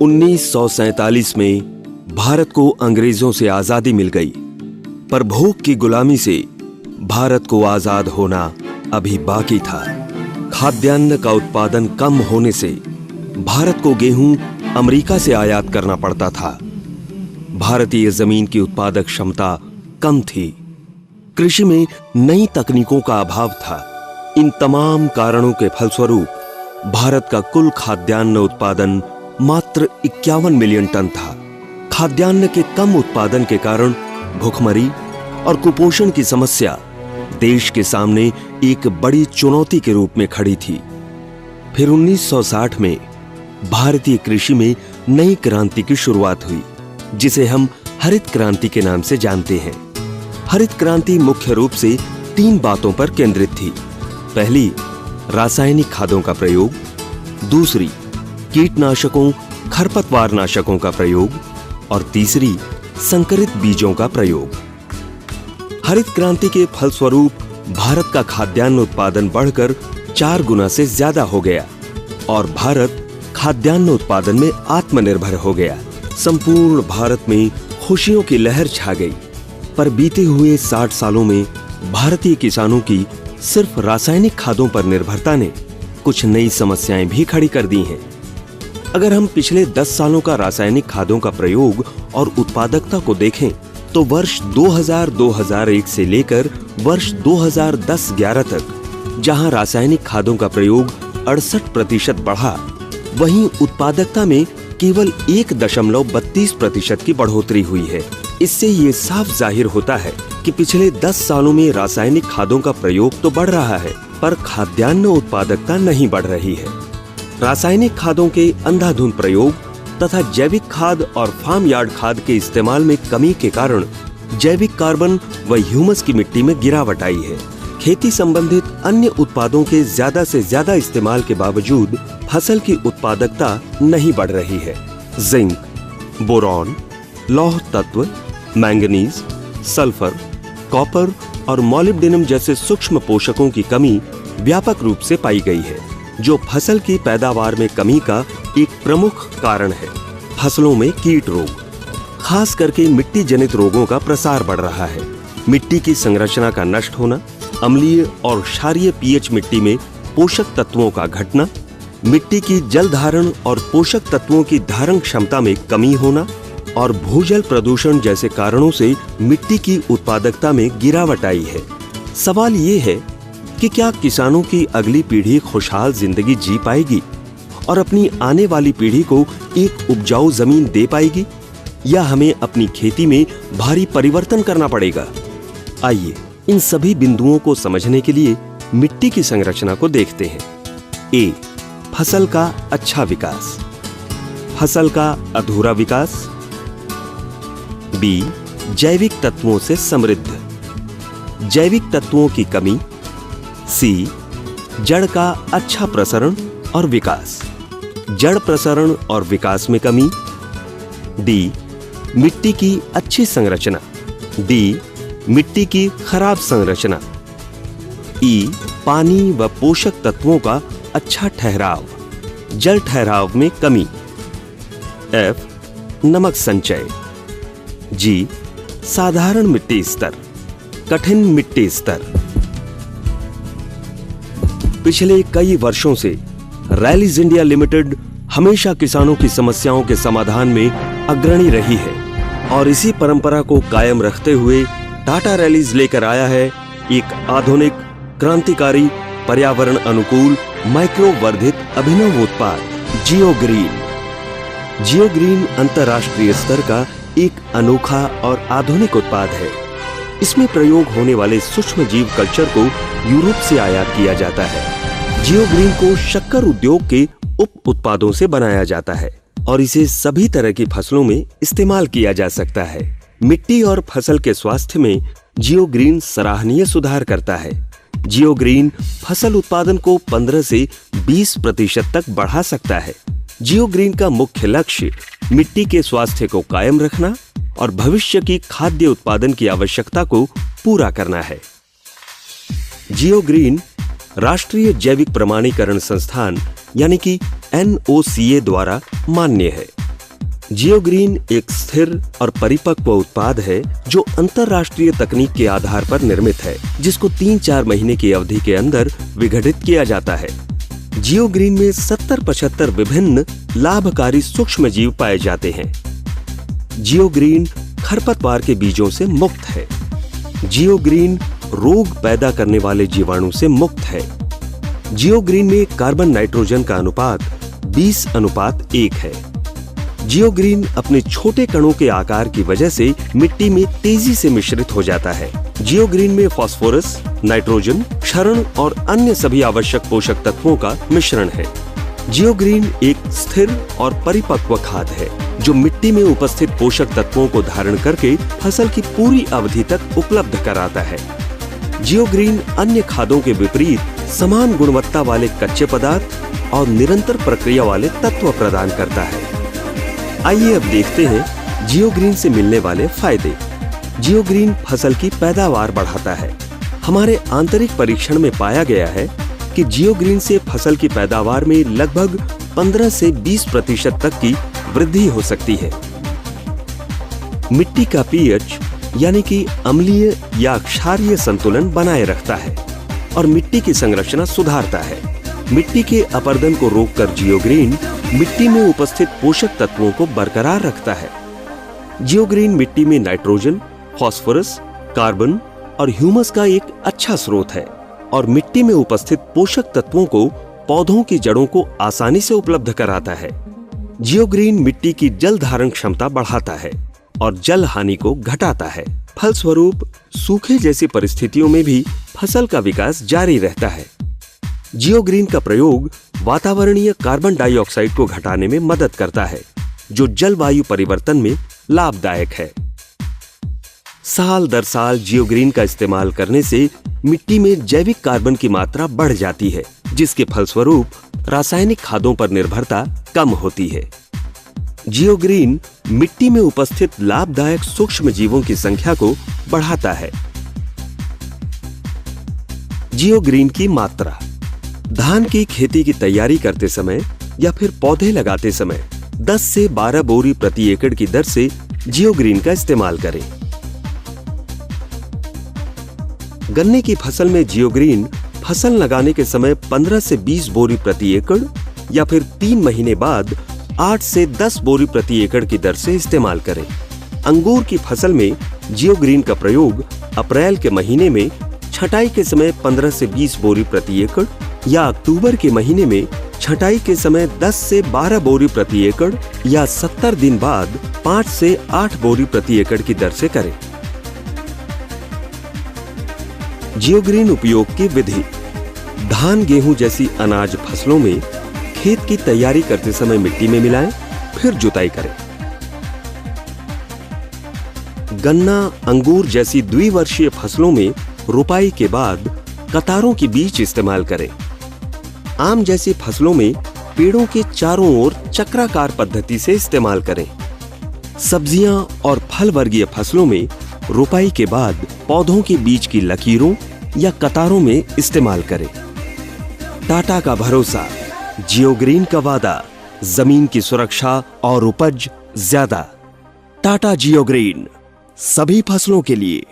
1947 में भारत को अंग्रेजों से आजादी मिल गई, पर भूख की गुलामी से भारत को आजाद होना अभी बाकी था। खाद्यान्न का उत्पादन कम होने से भारत को गेहूं अमेरिका से आयात करना पड़ता था। भारतीय जमीन की उत्पादक क्षमता कम थी। कृषि में नई तकनीकों का अभाव था। इन तमाम कारणों के फलस्वरूप भारत का कुल खाद्यान्न उत्पादन मात्र 51 मिलियन टन था। खाद्यान्न के कम उत्पादन के कारण भूखमरी और कुपोषण की समस्या देश के सामने एक बड़ी चुनौती के रूप में खड़ी थी। फिर 1960 में भारतीय कृषि में नई क्रांति की शुरुआत हुई, जिसे हम हरित क्रांति के नाम से जानते हैं। हरित क्रांति मुख्य रूप से 3 बातों पर केंद्रित थी। पहली, रासायनिक खादों का प्रयोग। दूसरी, कीटनाशकों, खरपतवार नाशकों का प्रयोग। और तीसरी, संकरित बीजों का प्रयोग। हरित क्रांति के फलस्वरूप भारत का खाद्यान्न उत्पादन बढ़कर 4 गुना से ज्यादा हो गया और भारत खाद्यान्न उत्पादन में आत्मनिर्भर हो गया। संपूर्ण भारत में खुशियों की लहर छा गई। पर बीते हुए 60 सालों में भारतीय किसानों की सिर्फ रासायनिक खादों पर निर्भरता ने कुछ नई समस्याएं भी खड़ी कर दी हैं। अगर हम पिछले 10 सालों का रासायनिक खादों का प्रयोग और उत्पादकता को देखें, तो वर्ष 2000-2001 से लेकर वर्ष 2010-11 तक जहां रासायनिक खादों का प्रयोग 68% बढ़ा, वहीं उत्पादकता में केवल 1.32% की बढ़ोतरी हुई है। इससे ये साफ जाहिर होता है कि पिछले 10 सालों में रासायनिक खादों का प्रयोग तो बढ़ रहा है, पर खाद्यान्न उत्पादकता नहीं बढ़ रही है। रासायनिक खादों के अंधाधुंध प्रयोग तथा जैविक खाद और फार्म यार्ड खाद के इस्तेमाल में कमी के कारण जैविक कार्बन व ह्यूमस की मिट्टी में गिरावट आई है। खेती संबंधित अन्य उत्पादों के ज्यादा से ज्यादा इस्तेमाल के बावजूद फसल की उत्पादकता नहीं बढ़ रही है। जिंक, बोरॉन, लौह तत्व, मैंगनीज, सल्फर, कॉपर और मोलिब्डेनम जैसे सूक्ष्म पोषकों की कमी व्यापक रूप से पाई गई है, जो फसल की पैदावार में कमी का एक प्रमुख कारण है। फसलों में कीट रोग, खास करके मिट्टी जनित रोगों का प्रसार बढ़ रहा है। मिट्टी की संरचना का नष्ट होना, अम्लीय और क्षारीय पीएच मिट्टी में पोषक तत्वों का घटना, मिट्टी की जल धारण और पोषक तत्वों की धारण क्षमता में कमी होना और भूजल प्रदूषण जैसे कारणों से मिट्टी की उत्पादकता में गिरावट आई है। सवाल ये है कि क्या किसानों की अगली पीढ़ी खुशहाल जिंदगी जी पाएगी और अपनी आने वाली पीढ़ी को एक उपजाऊ जमीन दे पाएगी, या हमें अपनी खेती में भारी परिवर्तन करना पड़ेगा? आइए इन सभी बिंदुओं को समझने के लिए मिट्टी की संरचना को देखते हैं। ए, फसल का अच्छा विकास। फसल का अधूरा विकास। बी, जैविक तत्वों से समृद्ध। जैविक तत्वों की कमी। सी, जड़ का अच्छा प्रसरण और विकास। जड़ प्रसरण और विकास में कमी। डी, मिट्टी की अच्छी संरचना। डी, मिट्टी की खराब संरचना। ई, पानी व पोषक तत्वों का अच्छा ठहराव, जल ठहराव में कमी। एफ, नमक संचय। जी, साधारण मिट्टी स्तर, कठिन मिट्टी स्तर। पिछले कई वर्षों से रैलीज इंडिया लिमिटेड हमेशा किसानों की समस्याओं के समाधान में अग्रणी रही है और इसी परंपरा को कायम रखते हुए टाटा रैलीज लेकर आया है एक आधुनिक, क्रांतिकारी, पर्यावरण अनुकूल, माइक्रो वर्धित अभिनव उत्पाद जियो ग्रीन। जियो ग्रीन अंतर्राष्ट्रीय स्तर का एक अनोखा और आधुनिक उत्पाद है। इसमें प्रयोग होने वाले सूक्ष्म जीव कल्चर को यूरोप से आयात किया जाता है। जियो ग्रीन को शक्कर उद्योग के उप उत्पादों से बनाया जाता है और इसे सभी तरह की फसलों में इस्तेमाल किया जा सकता है। मिट्टी और फसल के स्वास्थ्य में जियो ग्रीन सराहनीय सुधार करता है। जियो ग्रीन फसल उत्पादन को 15 से 20% तक बढ़ा सकता है। जियो ग्रीन का मुख्य लक्ष्य मिट्टी के स्वास्थ्य को कायम रखना और भविष्य की खाद्य उत्पादन की आवश्यकता को पूरा करना है। जियो ग्रीन राष्ट्रीय जैविक प्रमाणीकरण संस्थान यानी कि NOCA द्वारा मान्य है। जियोग्रीन एक स्थिर और परिपक्व उत्पाद है जो अंतरराष्ट्रीय तकनीक के आधार पर निर्मित है, जिसको 3-4 महीने की अवधि के अंदर विघटित किया जाता है। जियोग्रीन में 70-75 विभिन्न लाभकारी सूक्ष्म जीव पाए जाते हैं। जियोग्रीन खरपतवार के बीजों से मुक्त है। जियोग्रीन रोग पैदा करने वाले जीवाणु से मुक्त है। जियोग्रीन में कार्बन नाइट्रोजन का अनुपात 20:1 है। जियोग्रीन अपने छोटे कणों के आकार की वजह से मिट्टी में तेजी से मिश्रित हो जाता है। जियोग्रीन में फास्फोरस, नाइट्रोजन, क्षारण और अन्य सभी आवश्यक पोषक तत्वों का मिश्रण है। जियोग्रीन एक स्थिर और परिपक्व खाद है जो मिट्टी में उपस्थित पोषक तत्वों को धारण करके फसल की पूरी अवधि तक उपलब्ध कराता है। जियोग्रीन अन्य खादों के विपरीत समान गुणवत्ता वाले कच्चे पदार्थ और निरंतर प्रक्रिया वाले तत्व प्रदान करता है। आइए अब देखते हैं जियोग्रीन से मिलने वाले फायदे। जियोग्रीन फसल की पैदावार बढ़ाता है। हमारे आंतरिक परीक्षण में पाया गया है कि जियोग्रीन से फसल की पैदावार में लगभग 15 से 20% तक की वृद्धि हो सकती है। मिट्टी का पीएच यानी कि अम्लीय या क्षारीय संतुलन बनाए रखता है और मिट्टी की संरचना सुधारता है। मिट्टी के अपरदन को रोककर जियोग्रीन मिट्टी में उपस्थित पोषक तत्वों को बरकरार रखता है। जियोग्रीन मिट्टी में नाइट्रोजन, फास्फोरस, कार्बन और ह्यूमस का एक अच्छा स्रोत है और मिट्टी में उपस्थित पोषक तत्वों को पौधों की जड़ों को आसानी से उपलब्ध कराता है। जियोग्रीन मिट्टी की जल धारण क्षमता बढ़ाता है और जल हानि को घटाता है। फलस्वरूप सूखे जैसी परिस्थितियों में भी फसल का विकास जारी रहता है। जियोग्रीन का प्रयोग वातावरणीय कार्बन डाइऑक्साइड को घटाने में मदद करता है, जो जलवायु परिवर्तन में लाभदायक है। साल दर साल जियोग्रीन का इस्तेमाल करने से मिट्टी में जैविक कार्बन की मात्रा बढ़ जाती है, जिसके फलस्वरूप रासायनिक खादों पर निर्भरता कम होती है। जियोग्रीन मिट्टी में उपस्थित लाभदायक सूक्ष्म जीवों की संख्या को बढ़ाता है। जियोग्रीन की मात्रा। धान की खेती की तैयारी करते समय या फिर पौधे लगाते समय 10 से 12 बोरी प्रति एकड़ की दर से जियोग्रीन का इस्तेमाल करें। गन्ने की फसल में जियोग्रीन फसल लगाने के समय 15 से 20 बोरी प्रति एकड़ या फिर 3 महीने बाद 8 से 10 बोरी प्रति एकड़ की दर से इस्तेमाल करें। अंगूर की फसल में जियोग्रीन का प्रयोग अप्रैल के महीने में छटाई के समय 15 से 20 बोरी प्रति एकड़ या अक्टूबर के महीने में छटाई के समय 10 से 12 बोरी प्रति एकड़ या 70 दिन बाद 5 से 8 बोरी प्रति एकड़ की दर से करें। जियोग्रीन उपयोग की विधि। धान, गेहूं जैसी अनाज फसलों में खेत की तैयारी करते समय मिट्टी में मिलाएं, फिर जुताई करें। गन्ना, अंगूर जैसी द्विवर्षीय फसलों में रोपाई के बाद कतारों के बीच इस्तेमाल करें। आम जैसी फसलों में पेड़ों के चारों ओर चक्राकार पद्धति से इस्तेमाल करें। सब्जियां और फल वर्गीय फसलों में रोपाई के बाद पौधों के बीच की लकीरों या कतारों में इस्तेमाल करें। टाटा का भरोसा, जियोग्रीन का वादा, जमीन की सुरक्षा और उपज ज्यादा। टाटा जियोग्रीन, सभी फसलों के लिए।